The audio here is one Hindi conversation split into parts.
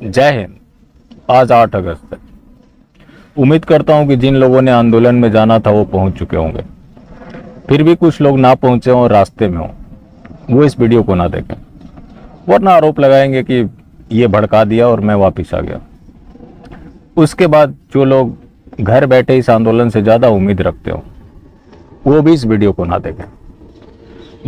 जय हिंद। आज 8 अगस्त है। उम्मीद करता हूं कि जिन लोगों ने आंदोलन में जाना था वो पहुंच चुके होंगे। फिर भी कुछ लोग ना पहुंचे हों और रास्ते में हों, वो इस वीडियो को ना देखें, वरना आरोप लगाएंगे कि ये भड़का दिया और मैं वापस आ गया। उसके बाद जो लोग घर बैठे इस आंदोलन से ज़्यादा उम्मीद रखते हो वो भी इस वीडियो को ना देखें।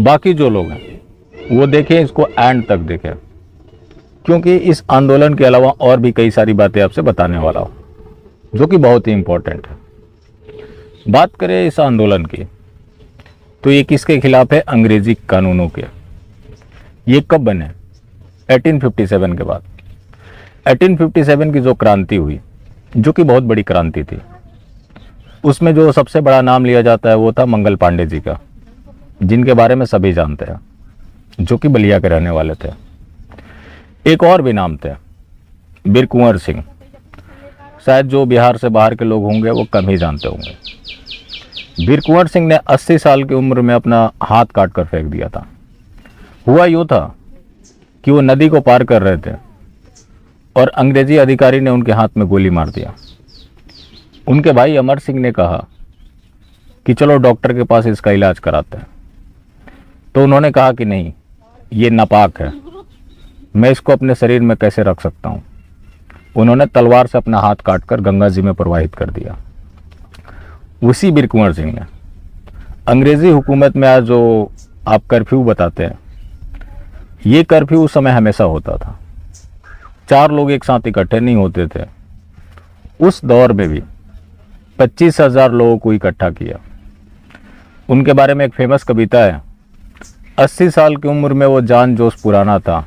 बाकी जो लोग हैं वो देखें, इसको एंड तक देखें, क्योंकि इस आंदोलन के अलावा और भी कई सारी बातें आपसे बताने वाला हूं जो कि बहुत ही इंपॉर्टेंट है। बात करें इस आंदोलन की तो ये किसके खिलाफ है? अंग्रेजी कानूनों के। ये कब बने? 1857 के बाद। 1857 की जो क्रांति हुई, जो कि बहुत बड़ी क्रांति थी, उसमें जो सबसे बड़ा नाम लिया जाता है वो था मंगल पांडे जी का, जिनके बारे में सभी जानते हैं, जो कि बलिया के रहने वाले थे। एक और भी नाम थे, बीर कुंवर सिंह। शायद जो बिहार से बाहर के लोग होंगे वो कम ही जानते होंगे। बीर कुंवर सिंह ने 80 साल की उम्र में अपना हाथ काट कर फेंक दिया था। हुआ यूँ था कि वो नदी को पार कर रहे थे और अंग्रेजी अधिकारी ने उनके हाथ में गोली मार दिया। उनके भाई अमर सिंह ने कहा कि चलो डॉक्टर के पास इसका इलाज कराते हैं। तो उन्होंने कहा कि नहीं, ये नापाक है, मैं इसको अपने शरीर में कैसे रख सकता हूँ। उन्होंने तलवार से अपना हाथ काटकर गंगा जी में प्रवाहित कर दिया। उसी बीर कुंवर सिंह ने अंग्रेजी हुकूमत में आज जो आप कर्फ्यू बताते हैं, ये कर्फ्यू उस समय हमेशा होता था। 4 लोग एक साथ इकट्ठे नहीं होते थे। उस दौर में भी 25,000 लोगों को इकट्ठा किया। उनके बारे में एक फेमस कविता है, 80 साल की उम्र में वो जान जोश पुराना था,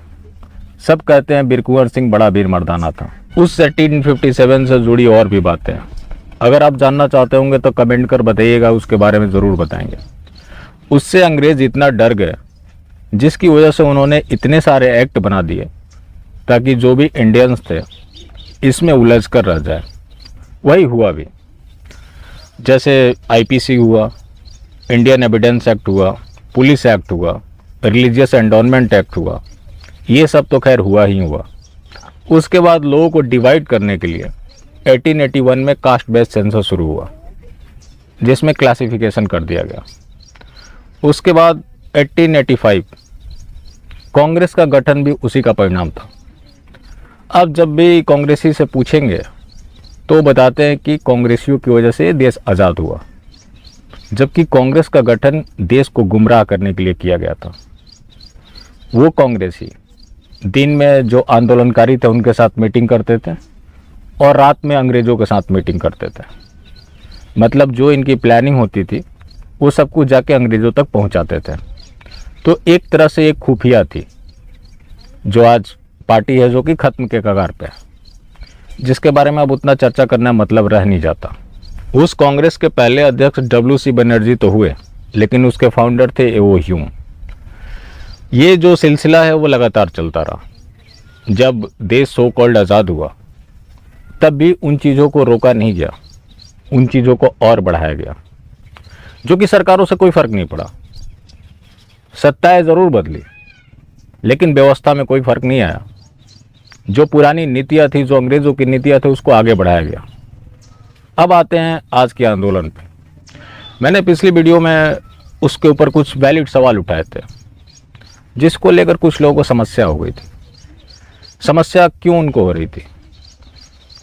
सब कहते हैं बीर कुंवर सिंह बड़ा वीर मर्दाना था। उस 1857 से जुड़ी और भी बातें हैं, अगर आप जानना चाहते होंगे तो कमेंट कर बताइएगा, उसके बारे में ज़रूर बताएंगे। उससे अंग्रेज इतना डर गए जिसकी वजह से उन्होंने इतने सारे एक्ट बना दिए ताकि जो भी इंडियंस थे इसमें उलझ कर रह जाए। वही हुआ भी, जैसे आईपीसी हुआ, इंडियन एविडेंस एक्ट हुआ, पुलिस एक्ट हुआ, रिलीजियस एंडोनमेंट एक्ट हुआ, ये सब तो खैर हुआ ही हुआ। उसके बाद लोगों को डिवाइड करने के लिए 1881 में कास्ट बेस्ड सेंसस शुरू हुआ, जिसमें क्लासिफिकेशन कर दिया गया। उसके बाद 1885 कांग्रेस का गठन भी उसी का परिणाम था। अब जब भी कांग्रेसी से पूछेंगे तो बताते हैं कि कांग्रेसियों की वजह से देश आज़ाद हुआ, जबकि कांग्रेस का गठन देश को गुमराह करने के लिए किया गया था। वो कांग्रेसी दिन में जो आंदोलनकारी थे उनके साथ मीटिंग करते थे और रात में अंग्रेज़ों के साथ मीटिंग करते थे। मतलब जो इनकी प्लानिंग होती थी वो सब कुछ जाके अंग्रेज़ों तक पहुंचाते थे। तो एक तरह से एक खुफिया थी जो आज पार्टी है, जो कि ख़त्म के कगार पे है, जिसके बारे में अब उतना चर्चा करना मतलब रह नहीं जाता। उस कांग्रेस के पहले अध्यक्ष WC बनर्जी तो हुए, लेकिन उसके फाउंडर थे एओ ह्यूम। ये जो सिलसिला है वो लगातार चलता रहा। जब देश सो कॉल्ड आज़ाद हुआ तब भी उन चीज़ों को रोका नहीं गया, उन चीज़ों को और बढ़ाया गया, जो कि सरकारों से कोई फ़र्क नहीं पड़ा। सत्ताएं ज़रूर बदली लेकिन व्यवस्था में कोई फ़र्क नहीं आया। जो पुरानी नीतियाँ थी, जो अंग्रेज़ों की नीतियाँ थी, उसको आगे बढ़ाया गया। अब आते हैं आज के आंदोलन पे। मैंने पिछली वीडियो में उसके ऊपर कुछ वैलिड सवाल उठाए थे, जिसको लेकर कुछ लोगों को समस्या हो गई थी। समस्या क्यों उनको हो रही थी?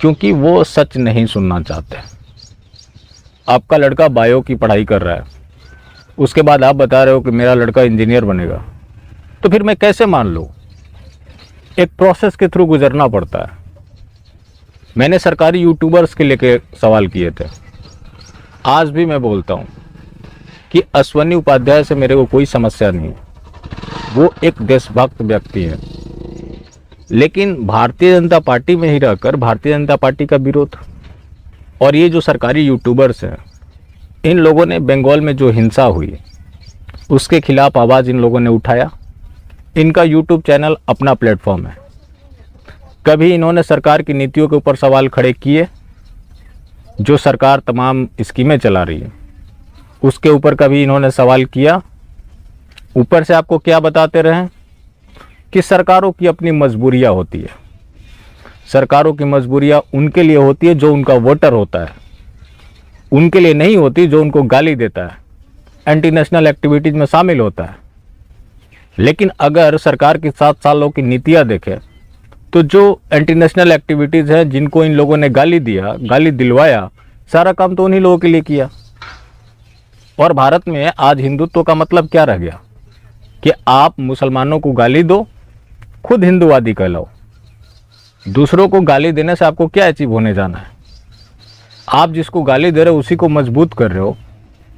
क्योंकि वो सच नहीं सुनना चाहते। आपका लड़का बायो की पढ़ाई कर रहा है, उसके बाद आप बता रहे हो कि मेरा लड़का इंजीनियर बनेगा, तो फिर मैं कैसे मान लूँ? एक प्रोसेस के थ्रू गुजरना पड़ता है। मैंने सरकारी यूट्यूबर्स के लेके सवाल किए थे। आज भी मैं बोलता हूँ कि अश्वनी उपाध्याय से मेरे को कोई समस्या नहीं है, वो एक देशभक्त व्यक्ति है, लेकिन भारतीय जनता पार्टी में ही रहकर भारतीय जनता पार्टी का विरोध। और ये जो सरकारी यूट्यूबर्स हैं, इन लोगों ने बंगाल में जो हिंसा हुई उसके खिलाफ आवाज़ इन लोगों ने उठाया। इनका यूट्यूब चैनल अपना प्लेटफॉर्म है। कभी इन्होंने सरकार की नीतियों के ऊपर सवाल खड़े किए, जो सरकार तमाम स्कीमें चला रही है उसके ऊपर कभी इन्होंने सवाल किया? ऊपर से आपको क्या बताते रहे कि सरकारों की अपनी मजबूरियां होती है। सरकारों की मजबूरियां उनके लिए होती है जो उनका वोटर होता है, उनके लिए नहीं होती जो उनको गाली देता है, एंटी नेशनल एक्टिविटीज में शामिल होता है। लेकिन अगर सरकार की 7 सालों की नीतियां देखें तो जो एंटी नेशनल एक्टिविटीज है, जिनको इन लोगों ने गाली दिया, गाली दिलवाया, सारा काम तो उन्हीं लोगों के लिए किया। और भारत में आज हिंदुत्व का मतलब क्या रह गया कि आप मुसलमानों को गाली दो, खुद हिंदूवादी कहलाओ। दूसरों को गाली देने से आपको क्या अचीव होने जाना है? आप जिसको गाली दे रहे हो उसी को मजबूत कर रहे हो,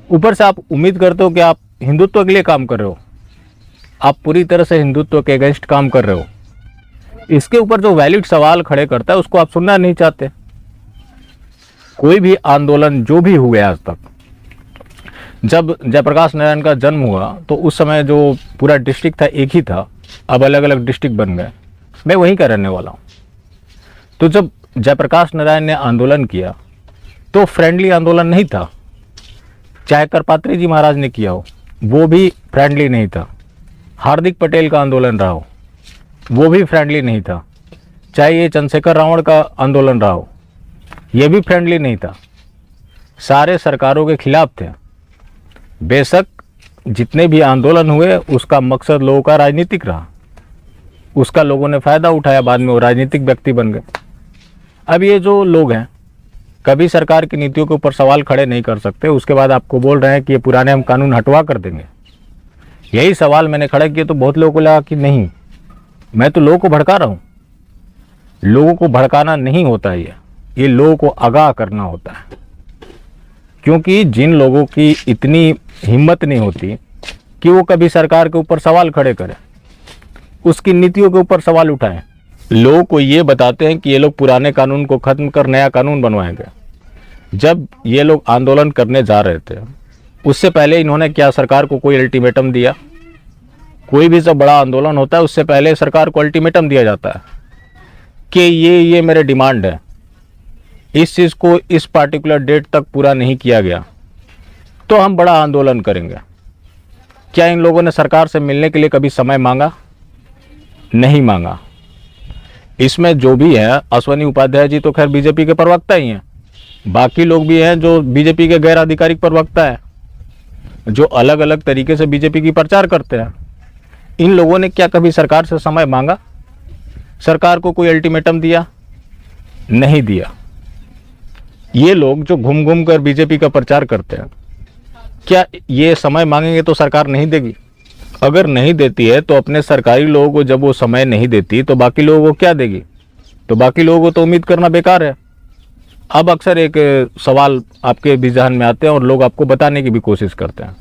ऊपर से आप उम्मीद करते हो कि आप हिंदुत्व के लिए काम कर रहे हो। आप पूरी तरह से हिंदुत्व के अगेंस्ट काम कर रहे हो। इसके ऊपर जो वैलिड सवाल खड़े करता है उसको आप सुनना नहीं चाहते। कोई भी आंदोलन जो भी हुए आज तक, जब जयप्रकाश नारायण का जन्म हुआ तो उस समय जो पूरा डिस्ट्रिक्ट था एक ही था, अब अलग अलग डिस्ट्रिक्ट बन गए। मैं वहीं का रहने वाला हूँ। तो जब जयप्रकाश नारायण ने आंदोलन किया तो फ्रेंडली आंदोलन नहीं था। चाहे करपात्री जी महाराज ने किया हो, वो भी फ्रेंडली नहीं था। हार्दिक पटेल का आंदोलन रहा हो, वो भी फ्रेंडली नहीं था। चाहे ये चंद्रशेखर रावण का आंदोलन रहा हो, ये भी फ्रेंडली नहीं था। सारे सरकारों के खिलाफ थे। बेशक जितने भी आंदोलन हुए उसका मकसद लोगों का राजनीतिक रहा, उसका लोगों ने फायदा उठाया, बाद में वो राजनीतिक व्यक्ति बन गए। अब ये जो लोग हैं कभी सरकार की नीतियों के ऊपर सवाल खड़े नहीं कर सकते, उसके बाद आपको बोल रहे हैं कि ये पुराने हम कानून हटवा कर देंगे। यही सवाल मैंने खड़ा किया तो बहुत लोगों को लगा कि नहीं, मैं तो लोगों को भड़का रहा हूँ। लोगों को भड़काना नहीं होता है, ये लोगों को आगाह करना होता है। क्योंकि जिन लोगों की इतनी हिम्मत नहीं होती कि वो कभी सरकार के ऊपर सवाल खड़े करें, उसकी नीतियों के ऊपर सवाल उठाएं, लोगों को ये बताते हैं कि ये लोग पुराने कानून को खत्म कर नया कानून बनवाएंगे। जब ये लोग आंदोलन करने जा रहे थे उससे पहले इन्होंने क्या सरकार को कोई अल्टीमेटम दिया? कोई भी जब बड़ा आंदोलन होता है उससे पहले सरकार को अल्टीमेटम दिया जाता है कि ये मेरे डिमांड है, इस चीज़ को इस पार्टिकुलर डेट तक पूरा नहीं किया गया तो हम बड़ा आंदोलन करेंगे। क्या इन लोगों ने सरकार से मिलने के लिए कभी समय मांगा? नहीं मांगा। इसमें जो भी है, अश्वनी उपाध्याय जी तो खैर बीजेपी के प्रवक्ता ही हैं, बाकी लोग भी हैं जो बीजेपी के गैर आधिकारिक प्रवक्ता हैं, जो अलग अलग तरीके से बीजेपी की प्रचार करते हैं। इन लोगों ने क्या कभी सरकार से समय मांगा? सरकार को कोई अल्टीमेटम दिया? नहीं दिया। ये लोग जो घूम घूम कर बीजेपी का प्रचार करते हैं, क्या ये समय मांगेंगे तो सरकार नहीं देगी? अगर नहीं देती है तो अपने सरकारी लोगों को जब वो समय नहीं देती तो बाकी लोगों को क्या देगी? तो बाकी लोगों को तो उम्मीद करना बेकार है। अब अक्सर एक सवाल आपके भी ज़हन में आते हैं और लोग आपको बताने की भी कोशिश करते हैं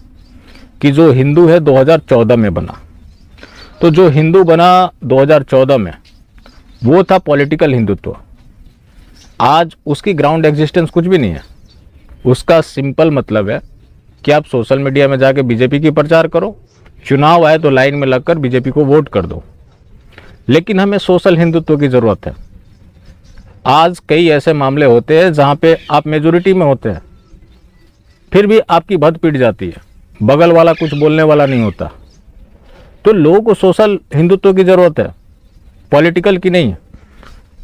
कि जो हिंदू है 2014 में बना, तो जो हिंदू बना 2014 में वो था पॉलिटिकल हिंदुत्व। आज उसकी ग्राउंड एग्जिस्टेंस कुछ भी नहीं है। उसका सिंपल मतलब है कि आप सोशल मीडिया में जाके बीजेपी की प्रचार करो, चुनाव आए तो लाइन में लगकर बीजेपी को वोट कर दो। लेकिन हमें सोशल हिंदुत्व की ज़रूरत है। आज कई ऐसे मामले होते हैं जहाँ पे आप मेजोरिटी में होते हैं, फिर भी आपकी भद पिट जाती है, बगल वाला कुछ बोलने वाला नहीं होता। तो लोगों को सोशल हिंदुत्व की ज़रूरत है, पॉलिटिकल की नहीं है।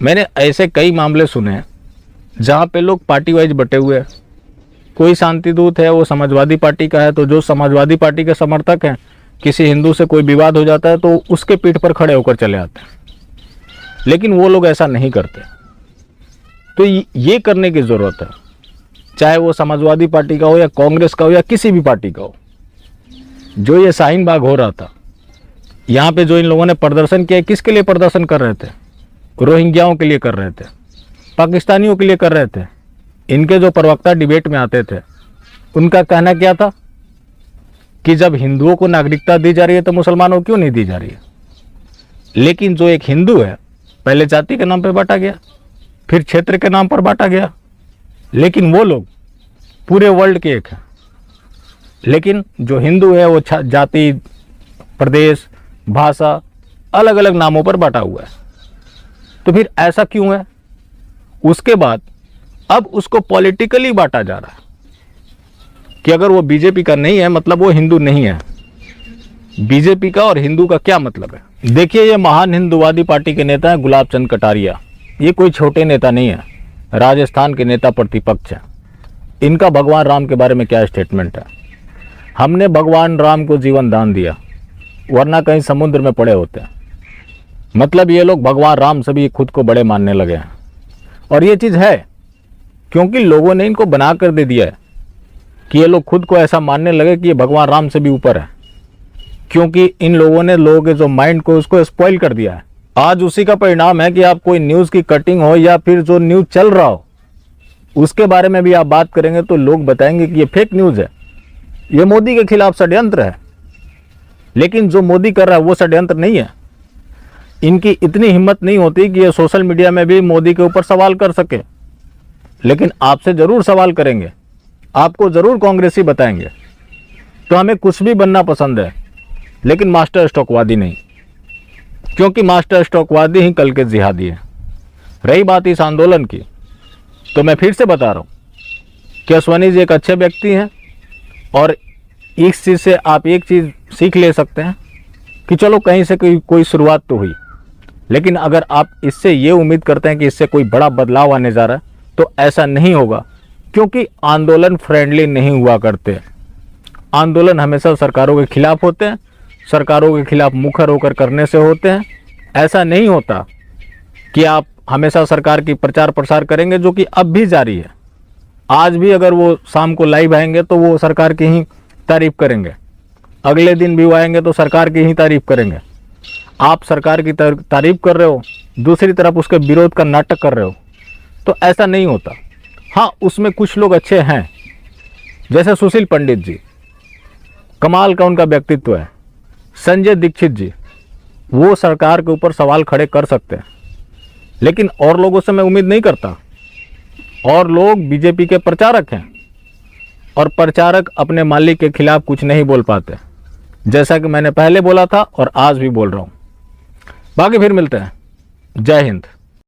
मैंने ऐसे कई मामले सुने हैं जहाँ पे लोग पार्टी वाइज बटे हुए हैं। कोई शांति दूत है, वो समाजवादी पार्टी का है, तो जो समाजवादी पार्टी के समर्थक हैं, किसी हिंदू से कोई विवाद हो जाता है तो उसके पीठ पर खड़े होकर चले आते हैं। लेकिन वो लोग ऐसा नहीं करते। तो ये करने की ज़रूरत है, चाहे वो समाजवादी पार्टी का हो या कांग्रेस का हो या किसी भी पार्टी का हो। जो ये शाहीन बाग हो रहा था, यहाँ पे जो इन लोगों ने प्रदर्शन किया, किसके लिए प्रदर्शन कर रहे थे? रोहिंग्याओं के लिए कर रहे थे, पाकिस्तानियों के लिए कर रहे थे। इनके जो प्रवक्ता डिबेट में आते थे, उनका कहना क्या था कि जब हिंदुओं को नागरिकता दी जा रही है तो मुसलमानों को क्यों नहीं दी जा रही है? लेकिन जो एक हिंदू है, पहले जाति के नाम पर बांटा गया, फिर क्षेत्र के नाम पर बांटा गया, लेकिन वो लोग पूरे वर्ल्ड के एक हैं। लेकिन जो हिंदू है वो जाति, प्रदेश, भाषा, अलग अलग नामों पर बांटा हुआ है। तो फिर ऐसा क्यों है? उसके बाद अब उसको पॉलिटिकली बांटा जा रहा है कि अगर वो बीजेपी का नहीं है मतलब वो हिंदू नहीं है। बीजेपी का और हिंदू का क्या मतलब है? देखिए, ये महान हिंदूवादी पार्टी के नेता हैं गुलाब चंद कटारिया। ये कोई छोटे नेता नहीं है, राजस्थान के नेता प्रतिपक्ष हैं। इनका भगवान राम के बारे में क्या स्टेटमेंट है? हमने भगवान राम को जीवन दान दिया, वरना कहीं समुद्र में पड़े होते हैं। मतलब ये लोग भगवान राम से भी खुद को बड़े मानने लगे हैं। और ये चीज़ है क्योंकि लोगों ने इनको बना कर दे दिया है कि ये लोग खुद को ऐसा मानने लगे कि ये भगवान राम से भी ऊपर है, क्योंकि इन लोगों ने लोगों के जो माइंड को उसको स्पॉइल कर दिया है। आज उसी का परिणाम है कि आप कोई न्यूज़ की कटिंग हो या फिर जो न्यूज़ चल रहा हो उसके बारे में भी आप बात करेंगे तो लोग बताएंगे कि ये फेक न्यूज़ है, ये मोदी के खिलाफ षड्यंत्र है। लेकिन जो मोदी कर रहा है वो षड्यंत्र नहीं है। इनकी इतनी हिम्मत नहीं होती कि ये सोशल मीडिया में भी मोदी के ऊपर सवाल कर सके, लेकिन आपसे ज़रूर सवाल करेंगे, आपको ज़रूर कांग्रेसी बताएंगे। तो हमें कुछ भी बनना पसंद है, लेकिन मास्टर स्ट्रोकवादी नहीं, क्योंकि मास्टर स्ट्रोकवादी ही कल के जिहादी है। रही बात इस आंदोलन की, तो मैं फिर से बता रहा हूँ कि अश्वनी जी एक अच्छे व्यक्ति हैं और इस चीज़ से आप एक चीज़ सीख ले सकते हैं कि चलो कहीं से कोई शुरुआत तो हुई, लेकिन अगर आप इससे ये उम्मीद करते हैं कि इससे कोई बड़ा बदलाव आने जा रहा है तो ऐसा नहीं होगा, क्योंकि आंदोलन फ्रेंडली नहीं हुआ करते। आंदोलन हमेशा सरकारों के खिलाफ होते हैं, सरकारों के खिलाफ मुखर होकर करने से होते हैं। ऐसा नहीं होता कि आप हमेशा सरकार की प्रचार प्रसार करेंगे, जो कि अब भी जारी है। आज भी अगर वो शाम को लाइव आएंगे तो वो सरकार की ही तारीफ करेंगे, अगले दिन भी वो आएंगे तो सरकार की ही तारीफ करेंगे। आप सरकार की तारीफ कर रहे हो, दूसरी तरफ उसके विरोध का नाटक कर रहे हो, तो ऐसा नहीं होता। हाँ, उसमें कुछ लोग अच्छे हैं, जैसे सुशील पंडित जी, कमाल का उनका व्यक्तित्व है। संजय दीक्षित जी, वो सरकार के ऊपर सवाल खड़े कर सकते हैं, लेकिन और लोगों से मैं उम्मीद नहीं करता। और लोग बीजेपी के प्रचारक हैं और प्रचारक अपने मालिक के खिलाफ कुछ नहीं बोल पाते, जैसा कि मैंने पहले बोला था और आज भी बोल रहा हूँ। बाकी फिर मिलते हैं। जय हिंद।